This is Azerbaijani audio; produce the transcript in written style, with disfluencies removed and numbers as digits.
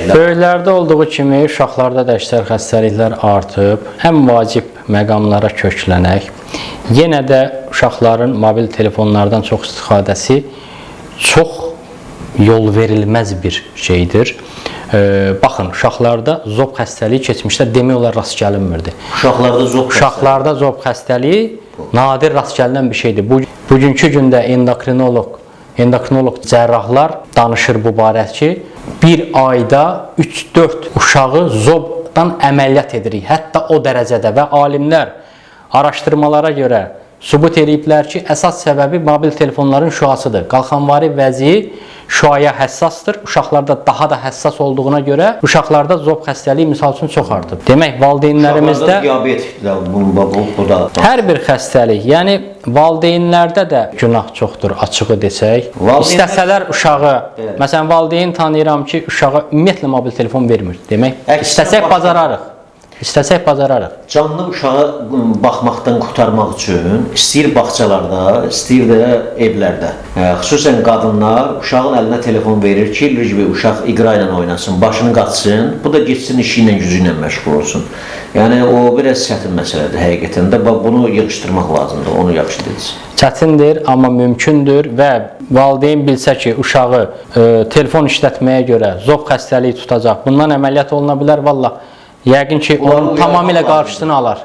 deyəcəklər? Böyüklərdə olduğu kimi uşaqlarda da əksər xəstəliklər artıb. Ən vacib məqamlara köklənək. Yenə də uşaqların mobil telefonlardan çox istifadəsi çox yol verilməz bir şeydir. Baxın, uşaqlarda zob xəstəliyi keçmişdə demək olar rast gəlinmirdi. Uşaqlarda zob xəstəliyi nadir rast gəlinən bir şeydir. Bugünkü gündə endokrinoloq cərrahlar danışır bu barədə ki, bir ayda 3-4 uşağı zobdan əməliyyat edirik. Hətta o dərəcədə və alimlər araşdırmalara görə sübut ediblər ki, əsas səbəbi mobil telefonların şüasıdır. Qalxanvari vəziyi şüaya həssasdır. Uşaqlarda daha da həssas olduğuna görə uşaqlarda zob xəstəliyi misal üçün çox artıb. Demək, valideynlərimizdə hər bir xəstəlik, yəni valideynlərdə də günah çoxdur, açığı desək. İstəsələr uşağı, məsələn, valideyn tanıyıram ki, uşağa ümumiyyətlə mobil telefon vermir. Demək, istəsək bacararıq. İstəsək bacararıq. Canlı uşağı baxmaqdan qurtarmaq üçün istəyir bağçalarda, istəyir də evlərdə. Xüsusən qadınlar uşağın əlinə telefon verir ki, uşaq iqra ilə oynasın, başını qaçsın, bu da getsin işi ilə, gücü ilə məşğul olsun. Yəni o biraz çətin məsələdir həqiqətən də. Bunu yığışdırmaq lazımdır, onu yaxşı dediniz. Çətindir, amma mümkündür və valideyn bilsə ki, uşağı telefon işlətməyə görə zob xəstəliyi tutacaq, bundan əməliyyat oluna bilər, vallah. Yəqin ki, onun tamamilə qarşısını alar.